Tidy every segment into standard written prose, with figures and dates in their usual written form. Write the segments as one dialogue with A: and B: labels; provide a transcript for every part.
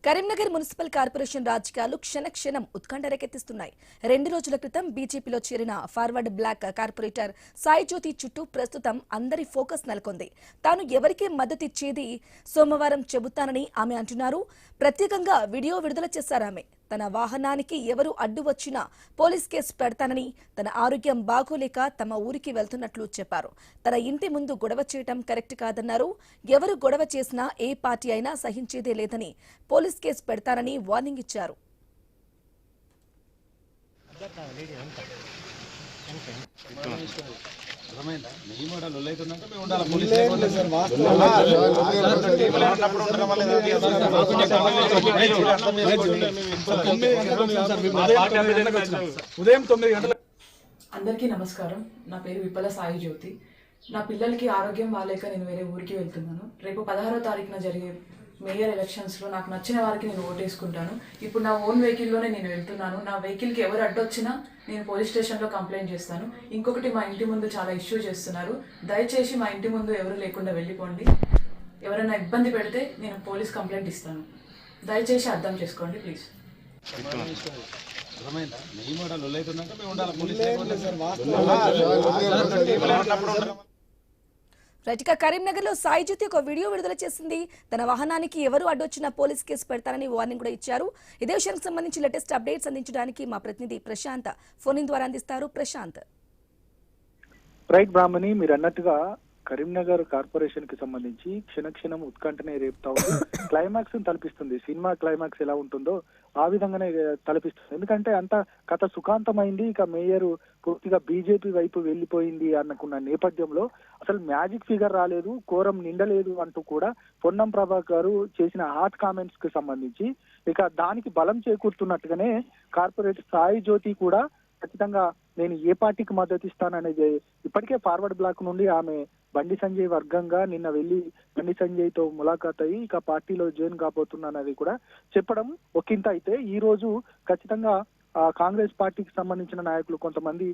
A: Karimnagar municipal corporation రాజకీయాలు క్షణక్షణం ఉత్కంఠ రేకెత్తిస్తున్నాయి. 2 రోజుల క్రితం బీజేపీలో చేరిన ఫార్వర్డ్ బ్లాక్ కార్పొరేటర్ సాయి జ్యోతి చుట్టూ ప్రస్తుతం అందరి ఫోకస్ నెలకొంది. తాను ఎవరికి మద్దతిచ్చేది సోమవారం చెబుతానని ఆమె అంటున్నారు. ప్రత్యేకంగా వీడియో విడుదల చేశారామె. తన వాహనానికి ఎవరు అడ్డు వచ్చినా పోలీస్ కేసు పెడతానని, తన ఆరోగ్యం బాగోలేక తమ ఊరికి వెళ్తున్నట్లు చెప్పారు. తన ఇంటి ముందు గొడవ చేయటం కరెక్ట్ కాదన్నారు. ఎవరు గొడవ చేసినా ఏ పార్టీ అయినా సహించేదే లేదని, పోలీస్ కేసు పెడతానని వార్నింగ్ ఇచ్చారు.
B: అందరికీ నమస్కారం. నా పేరు విప్పల సాయి జ్యోతి. నా పిల్లలకి ఆరోగ్యం బాగాలేక నేను వేరే ఊరికి వెళ్తున్నాను. రేపు 16వ తారీఖున జరిగే మేయర్ ఎలక్షన్స్లో నాకు నచ్చిన వారికి నేను ఓటేసుకుంటాను. ఇప్పుడు నా ఓన్ వెహికల్లోనే నేను వెళ్తున్నాను. నా వెహికల్కి ఎవరు అడ్డొచ్చినా నేను పోలీస్ స్టేషన్లో కంప్లైంట్ చేస్తాను. ఇంకొకటి, మా ఇంటి ముందు చాలా ఇష్యూ చేస్తున్నారు. దయచేసి మా ఇంటి ముందు ఎవరు లేకుండా వెళ్ళిపోండి. ఎవరైనా ఇబ్బంది పెడితే నేను పోలీస్ కంప్లైంట్ ఇస్తాను. దయచేసి అర్థం చేసుకోండి ప్లీజ్.
A: రైట్గా కరీంనగర్ లో సాయి జ్యోతి ఒక వీడియో విడుదల చేసింది. తన వాహనానికి ఎవరు అడ్డొచ్చినా పోలీస్ కేసు పెడతారని వార్నింగ్ కూడా ఇచ్చారు. ఇదే విషయానికి సంబంధించి లేటెస్ట్ అప్డేట్స్ అందించడానికి మా ప్రతినిధి ప్రశాంత్ ఫోన్ ద్వారా అందిస్తారు. ప్రశాంత్.
C: రైట్ బ్రాహ్మణి, మీరు అన్నట్టుగా కరీంనగర్ కార్పొరేషన్ కి సంబంధించి క్షణక్షణం ఉత్కంఠనే రేపుతా ఉంది. క్లైమాక్స్ తలపిస్తుంది. సినిమా క్లైమాక్స్ ఎలా ఉంటుందో ఆ విధంగానే తలపిస్తుంది. ఎందుకంటే అంత కథ సుఖాంతమైంది. ఇక మేయర్ పూర్తిగా బీజేపీ వైపు వెళ్లిపోయింది అనుకున్న నేపథ్యంలో అసలు మ్యాజిక్ ఫిగర్ రాలేదు, కోరం నిండలేదు అంటూ కూడా పొన్నం ప్రభాకర్ చేసిన హాట్ కామెంట్స్ కి సంబంధించి ఇక దానికి బలం చేకూరుతున్నట్టుగానే కార్పొరేటర్ సాయి జ్యోతి కూడా ఖచ్చితంగా నేను ఏ పార్టీకి మద్దతు ఇస్తాననేది ఇప్పటికే ఫార్వర్డ్ బ్లాక్ నుండి ఆమె బండి సంజయ్ వర్గంగా నిన్న వెళ్లి బండి సంజయ్ తో ములాఖాత్ అయ్యి ఇక పార్టీలో జాయిన్ కాబోతున్నానది కూడా చెప్పడం ఒకంత అయితే, ఈ రోజు ఖచ్చితంగా కాంగ్రెస్ పార్టీకి సంబంధించిన నాయకులు కొంతమంది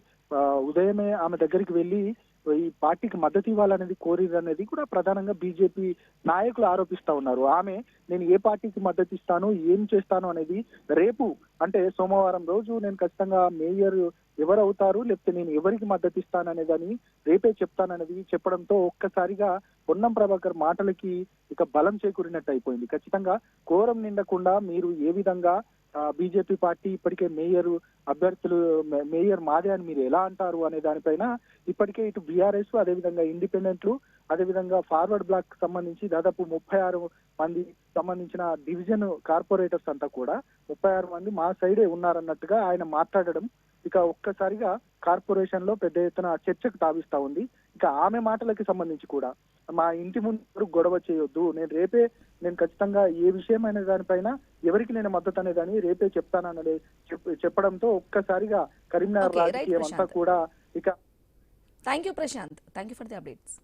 C: ఉదయమే ఆమె దగ్గరికి వెళ్లి ఈ పార్టీకి మద్దతు ఇవ్వాలనేది కోరిరనేది కూడా ప్రధానంగా బీజేపీ నాయకులు ఆరోపిస్తా ఉన్నారు. ఆమె నేను ఏ పార్టీకి మద్దతు ఇస్తాను, ఏం చేస్తాను అనేది రేపు అంటే సోమవారం రోజు నేను ఖచ్చితంగా మేయర్ ఎవరు అవుతారు, లేకపోతే నేను ఎవరికి మద్దతు ఇస్తాననేదని రేపే చెప్తాననేది చెప్పడంతో ఒక్కసారిగా పొన్నం ప్రభాకర్ మాటలకి ఇక బలం చేకూరినట్టు అయిపోయింది. ఖచ్చితంగా కోరం నిండకుండా మీరు ఏ విధంగా బీజేపీ పార్టీ ఇప్పటికే మేయర్ మాదే అని మీరు ఎలా అంటారు అనే దానిపైన ఇప్పటికే ఇటు బీఆర్ఎస్, అదేవిధంగా ఇండిపెండెంట్లు, అదేవిధంగా ఫార్వర్డ్ బ్లాక్ సంబంధించి దాదాపు 36 మంది సంబంధించిన డివిజన్ కార్పొరేటర్స్ అంతా కూడా 36 మంది మా సైడే ఉన్నారన్నట్టుగా ఆయన మాట్లాడడం ఇక ఒక్కసారిగా కార్పొరేషన్ లో పెద్ద ఎత్తున చర్చకు తావిస్తా ఉంది. ఇక ఆమె మాటలకి సంబంధించి కూడా మా ఇంటి ముందు గొడవ చేయొద్దు, నేను ఖచ్చితంగా ఏ విషయమైన దానిపైన ఎవరికి నేను మద్దతు అనేదాన్ని రేపే చెప్తానన్నది చెప్పడంతో ఒక్కసారిగా కరీంనగర్ రాజకీయం అంతా కూడా ఇక
A: thank you Prashant. Thank you for the updates.